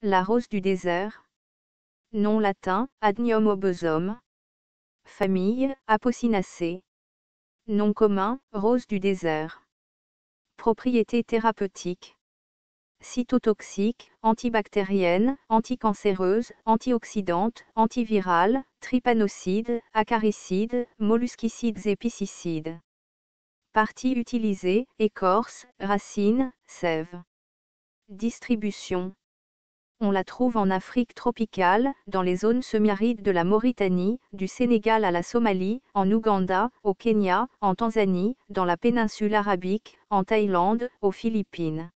La rose du désert. Nom latin, Adnium obosum. Famille, Apocynaceae. Nom commun, rose du désert. Propriétés thérapeutiques. Cytotoxique, antibactérienne, anticancéreuse, antioxydante, antivirale, trypanocide, acaricide, molluscicides et pesticides. Parties utilisées, écorce, racines, sève. Distribution. On la trouve en Afrique tropicale, dans les zones semi-arides de la Mauritanie, du Sénégal à la Somalie, en Ouganda, au Kenya, en Tanzanie, dans la péninsule arabique, en Thaïlande, aux Philippines.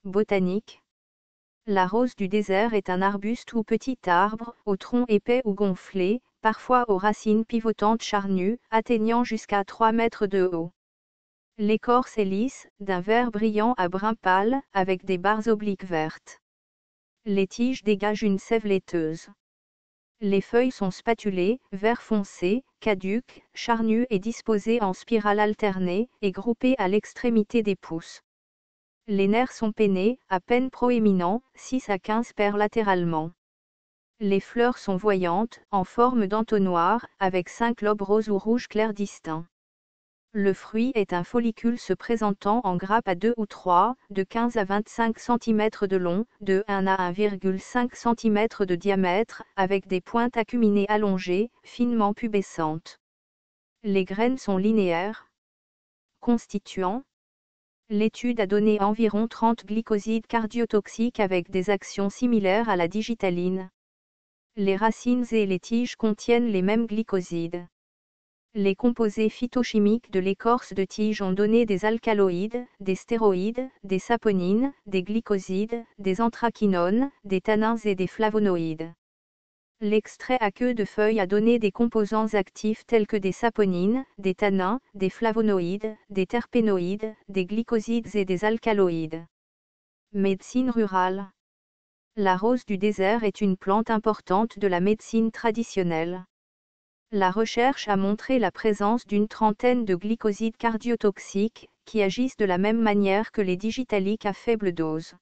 Botanique. La rose du désert est un arbuste ou petit arbre, au tronc épais ou gonflé, parfois aux racines pivotantes charnues, atteignant jusqu'à 3 mètres de haut. L'écorce est lisse, d'un vert brillant à brun pâle, avec des barres obliques vertes. Les tiges dégagent une sève laiteuse. Les feuilles sont spatulées, vert foncé, caduques, charnues et disposées en spirale alternée, et groupées à l'extrémité des pouces. Les nerfs sont peinés, à peine proéminents, 6 à 15 paires latéralement. Les fleurs sont voyantes, en forme d'entonnoir, avec 5 lobes roses ou rouges clairs distincts. Le fruit est un follicule se présentant en grappe à 2 ou 3, de 15 à 25 cm de long, de 1 à 1,5 cm de diamètre, avec des pointes acuminées allongées, finement pubescentes. Les graines sont linéaires. Constituants. L'étude a donné environ 30 glycosides cardiotoxiques avec des actions similaires à la digitaline. Les racines et les tiges contiennent les mêmes glycosides. Les composés phytochimiques de l'écorce de tige ont donné des alcaloïdes, des stéroïdes, des saponines, des glycosides, des anthraquinones, des tannins et des flavonoïdes. L'extrait à queue de feuille a donné des composants actifs tels que des saponines, des tannins, des flavonoïdes, des terpénoïdes, des glycosides et des alcaloïdes. Médecine rurale. La rose du désert est une plante importante de la médecine traditionnelle. La recherche a montré la présence d'une trentaine de glycosides cardiotoxiques, qui agissent de la même manière que les digitaliques à faible dose.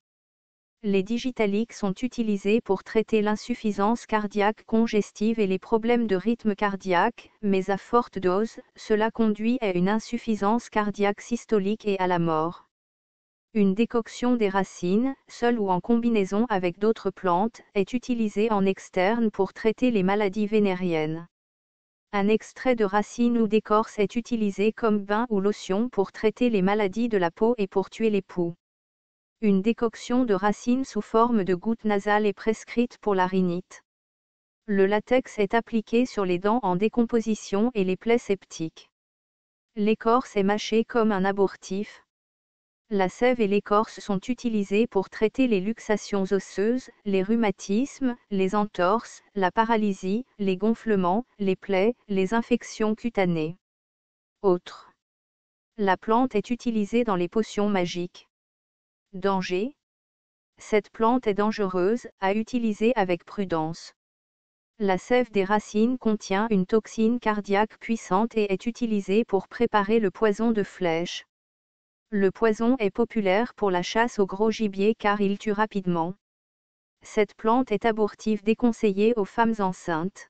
Les digitaliques sont utilisés pour traiter l'insuffisance cardiaque congestive et les problèmes de rythme cardiaque, mais à forte dose, cela conduit à une insuffisance cardiaque systolique et à la mort. Une décoction des racines, seule ou en combinaison avec d'autres plantes, est utilisée en externe pour traiter les maladies vénériennes. Un extrait de racine ou d'écorce est utilisé comme bain ou lotion pour traiter les maladies de la peau et pour tuer les poux. Une décoction de racine sous forme de gouttes nasales est prescrite pour la rhinite. Le latex est appliqué sur les dents en décomposition et les plaies septiques. L'écorce est mâchée comme un abortif. La sève et l'écorce sont utilisées pour traiter les luxations osseuses, les rhumatismes, les entorses, la paralysie, les gonflements, les plaies, les infections cutanées. Autres. La plante est utilisée dans les potions magiques. Danger. Cette plante est dangereuse, à utiliser avec prudence. La sève des racines contient une toxine cardiaque puissante et est utilisée pour préparer le poison de flèche. Le poison est populaire pour la chasse au gros gibier car il tue rapidement. Cette plante est abortive déconseillée aux femmes enceintes.